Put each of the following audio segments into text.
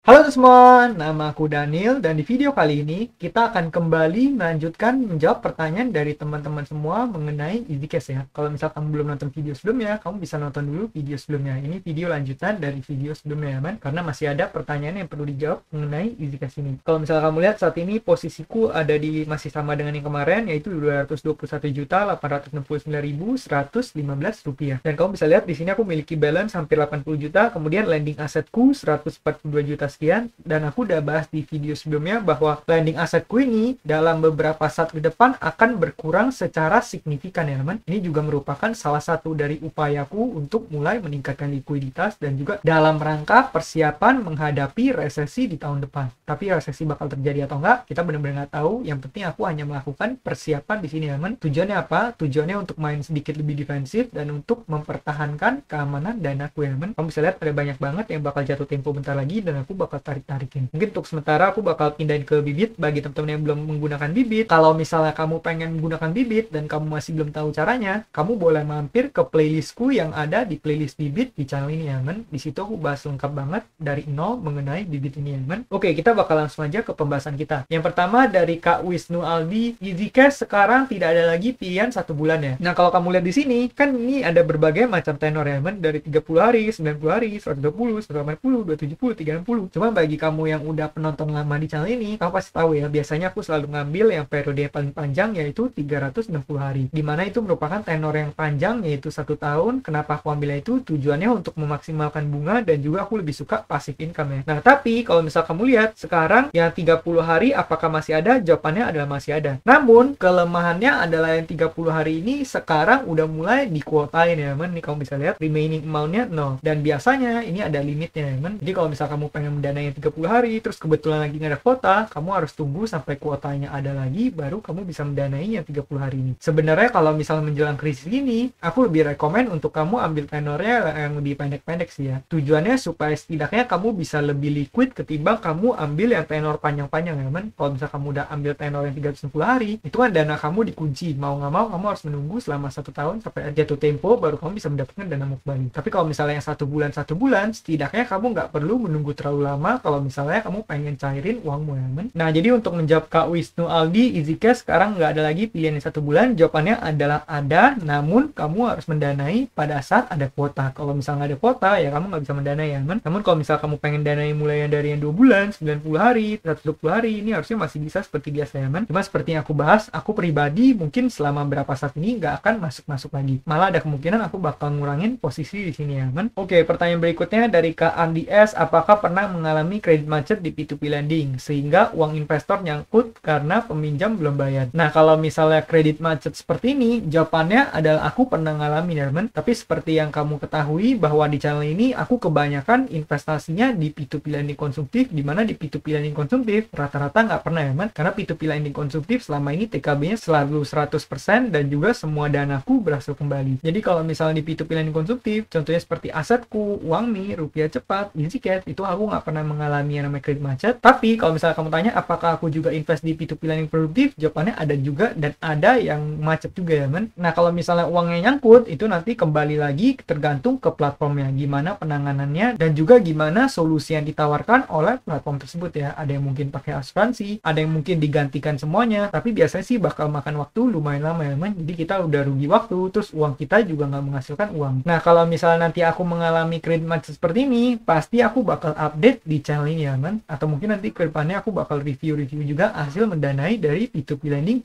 Halo semua, nama aku Daniel dan di video kali ini kita akan kembali melanjutkan menjawab pertanyaan dari teman-teman semua mengenai EasyCash ya. Kalau misal kamu belum nonton video sebelumnya, kamu bisa nonton dulu video sebelumnya. Ini video lanjutan dari video sebelumnya ya, man. Karena masih ada pertanyaan yang perlu dijawab mengenai EasyCash ini. Kalau misal kamu lihat saat ini posisiku ada di masih sama dengan yang kemarin, yaitu 221.869.115 rupiah. Dan kamu bisa lihat di sini aku memiliki balance hampir 80 juta, kemudian landing asetku 142 juta sekian, dan aku udah bahas di video sebelumnya bahwa landing asetku ini dalam beberapa saat ke depan akan berkurang secara signifikan ya teman. Ini juga merupakan salah satu dari upayaku untuk mulai meningkatkan likuiditas dan juga dalam rangka persiapan menghadapi resesi di tahun depan. Tapi resesi bakal terjadi atau enggak, kita benar-benar nggak tahu. Yang penting aku hanya melakukan persiapan di sini teman. Tujuannya apa? Tujuannya untuk main sedikit lebih defensif dan untuk mempertahankan keamanan danaku ya teman. Kamu bisa lihat ada banyak banget yang bakal jatuh tempo bentar lagi dan aku bakal tarik-tarikin. Mungkin untuk sementara aku bakal pindahin ke Bybit. Bagi teman-teman yang belum menggunakan Bybit, kalau misalnya kamu pengen menggunakan Bybit dan kamu masih belum tahu caranya, kamu boleh mampir ke playlistku yang ada di playlist Bybit di channel ini ya men. Di situ aku bahas lengkap banget dari nol mengenai Bybit ini ya men. Oke, kita bakal langsung aja ke pembahasan kita. Yang pertama dari Kak Wisnu Aldi, EasyCash sekarang tidak ada lagi pilihan 1 bulan ya. Nah, kalau kamu lihat di sini, kan ini ada berbagai macam tenor ya men, dari 30 hari, 90 hari, 120, 180, 270, 30. Cuma bagi kamu yang udah penonton lama di channel ini, kamu pasti tahu ya, biasanya aku selalu ngambil yang periode yang paling panjang yaitu 360 hari. Dimana itu merupakan tenor yang panjang yaitu 1 tahun. Kenapa aku ambilnya itu? Tujuannya untuk memaksimalkan bunga dan juga aku lebih suka passive income ya. Nah, tapi kalau misal kamu lihat sekarang yang 30 hari apakah masih ada? Jawabannya adalah masih ada. Namun, kelemahannya adalah yang 30 hari ini sekarang udah mulai dikuotain ya, men. Nih kamu bisa lihat remaining amount-nya 0. Dan biasanya ini ada limitnya ya, men. Jadi kalau misal kamu pengen mendanai 30 hari terus kebetulan lagi nggak ada kuota, kamu harus tunggu sampai kuotanya ada lagi baru kamu bisa mendanai yang 30 hari ini. Sebenarnya kalau misal menjelang krisis ini, aku lebih rekomen untuk kamu ambil tenornya yang lebih pendek-pendek sih ya. Tujuannya supaya setidaknya kamu bisa lebih liquid ketimbang kamu ambil yang tenor panjang-panjang ya men. Kalau misal kamu udah ambil tenor yang 360 hari, itu kan dana kamu dikunci. Mau nggak mau kamu harus menunggu selama 1 tahun sampai jatuh tempo baru kamu bisa mendapatkan dana kembali. Tapi kalau misalnya yang 1 bulan, setidaknya kamu nggak perlu menunggu terlalu lama kalau misalnya kamu pengen cairin uangmu ya men. Nah, jadi untuk menjawab Kak Wisnu Aldi, EasyCash sekarang nggak ada lagi pilihan yang 1 bulan. Jawabannya adalah ada, namun kamu harus mendanai pada saat ada kuota. Kalau misalnya nggak ada kuota, ya kamu nggak bisa mendanai ya men. Namun kalau misal kamu pengen danai mulai dari yang 2 bulan, 90 hari, 120 hari, ini harusnya masih bisa seperti biasa ya men. Cuma seperti yang aku bahas, aku pribadi mungkin selama berapa saat ini nggak akan masuk-masuk lagi. Malah ada kemungkinan aku bakal ngurangin posisi di sini ya men. Oke, pertanyaan berikutnya dari Kak Andi S. Apakah pernah mengalami kredit macet di P2P lending sehingga uang investor nyangkut karena peminjam belum bayar? Nah, kalau misalnya kredit macet seperti ini, jawabannya adalah aku pernah ngalamin ya teman. Tapi seperti yang kamu ketahui bahwa di channel ini aku kebanyakan investasinya di P2P lending konsumtif, di mana di P2P lending konsumtif rata-rata nggak pernah ya teman. Karena P2P lending konsumtif selama ini TKB-nya selalu 100% dan juga semua danaku berhasil kembali. Jadi kalau misalnya di P2P lending konsumtif, contohnya seperti asetku, Uangme, Rupiah Cepat, EasyCash, itu aku nggak pernah mengalami yang namanya kredit macet. Tapi kalau misalnya kamu tanya apakah aku juga invest di P2P lending produktif, jawabannya ada juga dan ada yang macet juga ya men. Nah, kalau misalnya uangnya nyangkut, itu nanti kembali lagi tergantung ke platformnya, gimana penanganannya dan juga gimana solusi yang ditawarkan oleh platform tersebut ya. Ada yang mungkin pakai asuransi, ada yang mungkin digantikan semuanya, tapi biasanya sih bakal makan waktu lumayan lama ya men. Jadi kita udah rugi waktu, terus uang kita juga nggak menghasilkan uang. Nah, kalau misalnya nanti aku mengalami kredit macet seperti ini, pasti aku bakal update di channel ini ya men. Atau mungkin nanti ke depannya aku bakal review juga hasil mendanai dari P2P lending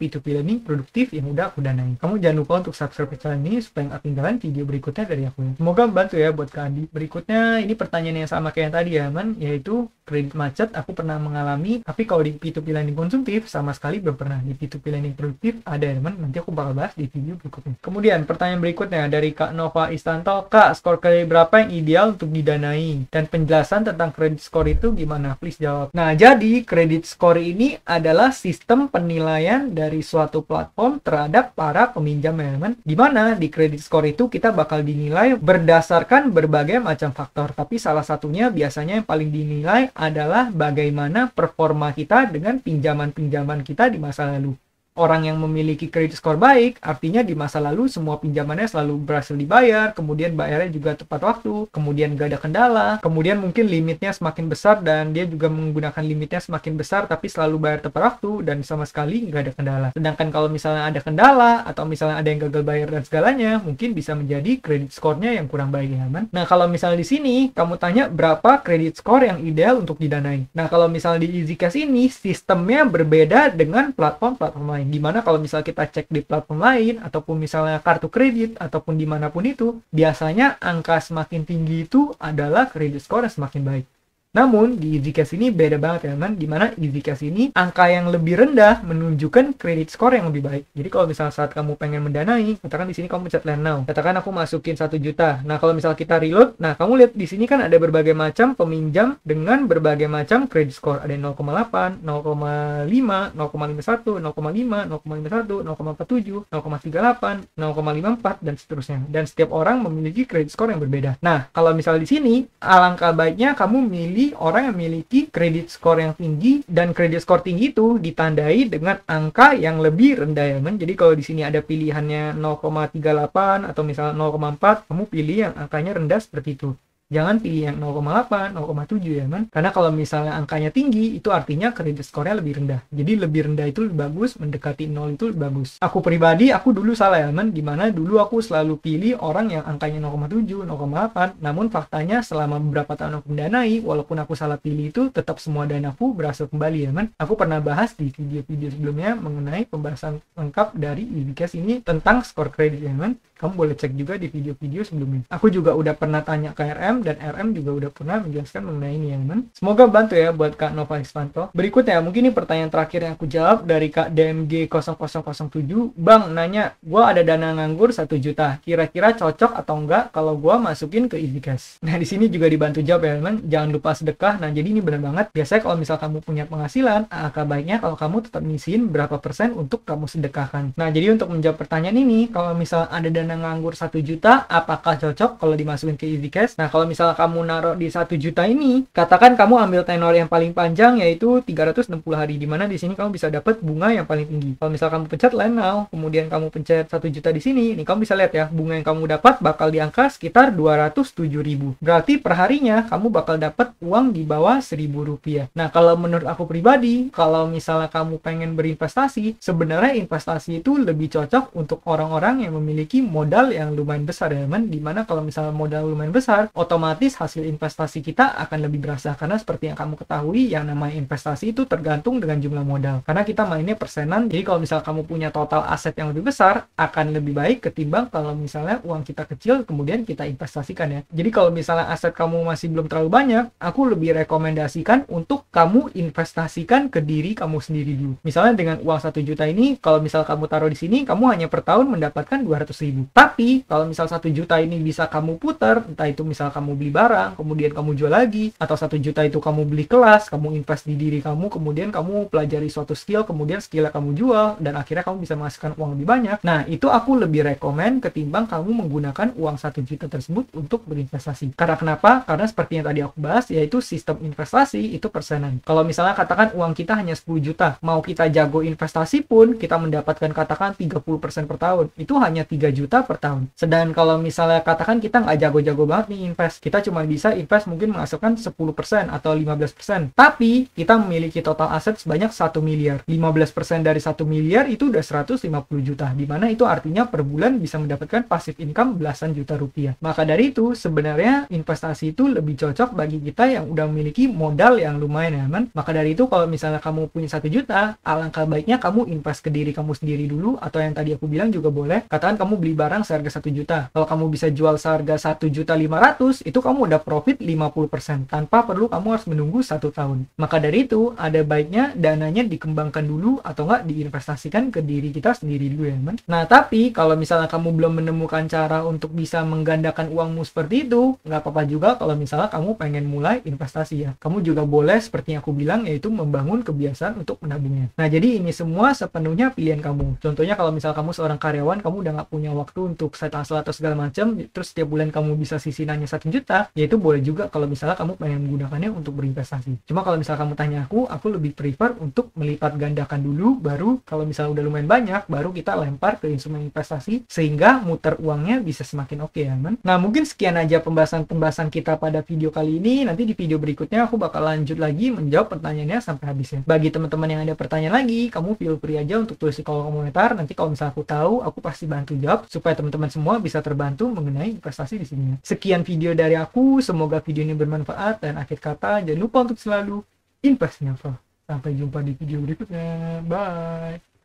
produktif yang udah aku danai. Kamu jangan lupa untuk subscribe channel ini supaya nggak ketinggalan video berikutnya dari aku ya. Semoga membantu ya buat Kak Andi. Berikutnya ini pertanyaan yang sama kayak yang tadi ya men, yaitu kredit macet aku pernah mengalami, tapi kalau di P2P lending konsumtif sama sekali belum pernah. Di P2P lending produktif ada ya men, nanti aku bakal bahas di video berikutnya. Kemudian pertanyaan berikutnya dari Kak Nova Istanto, Kak, skor kredit berapa yang ideal untuk didanai? Dan penjelasan tentang kredit skor itu gimana? Please jawab. Nah, jadi kredit skor ini adalah sistem penilaian dari suatu platform terhadap para peminjam ya men. Dimana di kredit skor itu kita bakal dinilai berdasarkan berbagai macam faktor, tapi salah satunya biasanya yang paling dinilai adalah bagaimana performa kita dengan pinjaman-pinjaman kita di masa lalu. Orang yang memiliki kredit skor baik, artinya di masa lalu semua pinjamannya selalu berhasil dibayar, kemudian bayarnya juga tepat waktu, kemudian gak ada kendala, kemudian mungkin limitnya semakin besar dan dia juga menggunakan limitnya semakin besar tapi selalu bayar tepat waktu dan sama sekali gak ada kendala. Sedangkan kalau misalnya ada kendala atau misalnya ada yang gagal bayar dan segalanya, mungkin bisa menjadi kredit skornya yang kurang baik ya teman. Nah kalau misalnya di sini kamu tanya berapa kredit skor yang ideal untuk didanai. Nah kalau misalnya di EasyCash ini sistemnya berbeda dengan platform-platform lain. Dimana kalau misalnya kita cek di platform lain ataupun misalnya kartu kredit ataupun dimanapun itu, biasanya angka semakin tinggi itu adalah kredit skor yang semakin baik. Namun di EasyCash ini beda banget ya teman, dimana EasyCash ini angka yang lebih rendah menunjukkan kredit skor yang lebih baik. Jadi kalau misalnya saat kamu pengen mendanai, katakan di sini kamu pencet Lend Now, katakan aku masukin 1 juta. Nah kalau misalnya kita reload, nah kamu lihat di sini kan ada berbagai macam peminjam dengan berbagai macam kredit skor. Ada 0,8, 0,5, 0,51, 0,5, 0,51, 0,47, 0,38, 0,54 dan seterusnya. Dan setiap orang memiliki kredit skor yang berbeda. Nah kalau misalnya di sini, alangkah baiknya kamu milih orang yang memiliki kredit skor yang tinggi, dan kredit skor tinggi itu ditandai dengan angka yang lebih rendah ya teman. Jadi kalau di sini ada pilihannya 0,38 atau misalnya 0,4, kamu pilih yang angkanya rendah seperti itu. Jangan pilih yang 0,8, 0,7 ya teman. Karena kalau misalnya angkanya tinggi, itu artinya kredit skornya lebih rendah. Jadi lebih rendah itu lebih bagus, mendekati 0 itu lebih bagus. Aku pribadi, aku dulu salah ya teman. Dimana dulu aku selalu pilih orang yang angkanya 0,7, 0,8. Namun faktanya selama beberapa tahun aku mendanai, walaupun aku salah pilih itu, tetap semua danaku berhasil kembali ya teman. Aku pernah bahas di video-video sebelumnya mengenai pembahasan lengkap dari EasyCash ini tentang skor kredit ya teman. Kamu boleh cek juga di video-video sebelumnya. Aku juga udah pernah tanya ke RM, dan RM juga udah pernah menjelaskan mengenai ini ya teman. Semoga bantu ya buat Kak Nova Isfanto. Berikutnya mungkin ini pertanyaan terakhir yang aku jawab dari Kak DMG 0007. Bang nanya, gua ada dana nganggur 1 juta. Kira-kira cocok atau enggak kalau gua masukin ke EasyCash? Nah di sini juga dibantu jawab ya teman. Jangan lupa sedekah. Nah jadi ini benar banget. Biasanya kalau misal kamu punya penghasilan, angka baiknya kalau kamu tetap ngisiin berapa persen untuk kamu sedekahkan. Nah jadi untuk menjawab pertanyaan ini, kalau misal ada dana nganggur 1 juta, apakah cocok kalau dimasukin ke EasyCash? Nah kalau misalnya kamu naruh di 1 juta ini, katakan kamu ambil tenor yang paling panjang yaitu 360 hari, dimana di sini kamu bisa dapat bunga yang paling tinggi. Kalau misalnya kamu pencet Lend Now, kemudian kamu pencet 1 juta di sini, ini kamu bisa lihat ya, bunga yang kamu dapat bakal di angka sekitar 207.000. Berarti perharinya kamu bakal dapat uang di bawah 1.000 rupiah. Nah kalau menurut aku pribadi, kalau misalnya kamu pengen berinvestasi, sebenarnya investasi itu lebih cocok untuk orang-orang yang memiliki modal yang lumayan besar ya teman. Dimana kalau misalnya modal lumayan besar, otomatis hasil investasi kita akan lebih berasa. Karena seperti yang kamu ketahui, yang namanya investasi itu tergantung dengan jumlah modal. Karena kita mainnya persenan, jadi kalau misalnya kamu punya total aset yang lebih besar, akan lebih baik ketimbang kalau misalnya uang kita kecil kemudian kita investasikan ya. Jadi kalau misalnya aset kamu masih belum terlalu banyak, aku lebih rekomendasikan untuk kamu investasikan ke diri kamu sendiri dulu. Misalnya dengan uang 1 juta ini, kalau misal kamu taruh di sini, kamu hanya per tahun mendapatkan 200.000. Tapi kalau misal 1 juta ini bisa kamu putar, entah itu misal kamu beli barang, kemudian kamu jual lagi, atau 1 juta itu kamu beli kelas, kamu invest di diri kamu, kemudian kamu pelajari suatu skill, kemudian skillnya kamu jual, dan akhirnya kamu bisa menghasilkan uang lebih banyak. Nah, itu aku lebih rekomen ketimbang kamu menggunakan uang 1 juta tersebut untuk berinvestasi. Karena kenapa? Karena seperti yang tadi aku bahas, yaitu sistem investasi itu persenan. Kalau misalnya katakan uang kita hanya 10 juta, mau kita jago investasi pun, kita mendapatkan katakan 30% per tahun, itu hanya 3 juta per tahun. Sedangkan kalau misalnya katakan kita nggak jago-jago banget nih invest, kita cuma bisa invest mungkin menghasilkan 10% atau 15%, tapi kita memiliki total aset sebanyak 1 miliar. 15% dari 1 miliar itu udah 150 juta, dimana itu artinya per bulan bisa mendapatkan passive income belasan juta rupiah. Maka dari itu sebenarnya investasi itu lebih cocok bagi kita yang udah memiliki modal yang lumayan ya man. Maka dari itu kalau misalnya kamu punya 1 juta, alangkah baiknya kamu invest ke diri kamu sendiri dulu, atau yang tadi aku bilang juga boleh. Katakan kamu beli barang seharga 1 juta. Kalau kamu bisa jual seharga 1.500.000, itu kamu udah profit 50% tanpa perlu kamu harus menunggu 1 tahun. Maka dari itu ada baiknya dananya dikembangkan dulu atau enggak diinvestasikan ke diri kita sendiri dulu ya man. Nah tapi kalau misalnya kamu belum menemukan cara untuk bisa menggandakan uangmu seperti itu, nggak apa-apa juga kalau misalnya kamu pengen mulai investasi ya. Kamu juga boleh seperti yang aku bilang, yaitu membangun kebiasaan untuk menabungnya. Nah jadi ini semua sepenuhnya pilihan kamu. Contohnya kalau misalnya kamu seorang karyawan, kamu udah nggak punya waktu waktu untuk side hustle atau segala macam, terus setiap bulan kamu bisa sisihannya 1 juta, ya itu boleh juga kalau misalnya kamu pengen menggunakannya untuk berinvestasi. Cuma kalau misalnya kamu tanya aku lebih prefer untuk melipat gandakan dulu, baru kalau misalnya udah lumayan banyak, baru kita lempar ke instrumen investasi sehingga muter uangnya bisa semakin oke ya teman. Nah mungkin sekian aja pembahasan kita pada video kali ini. Nanti di video berikutnya aku bakal lanjut lagi menjawab pertanyaannya sampai habisnya. Bagi teman-teman yang ada pertanyaan lagi, kamu feel free aja untuk tulis di kolom komentar. Nanti kalau misalnya aku tahu, aku pasti bantu jawab supaya teman-teman semua bisa terbantu mengenai investasi di sini. Sekian video dari aku, semoga video ini bermanfaat, dan akhir kata jangan lupa untuk selalu invest in Sampai jumpa di video berikutnya. Bye.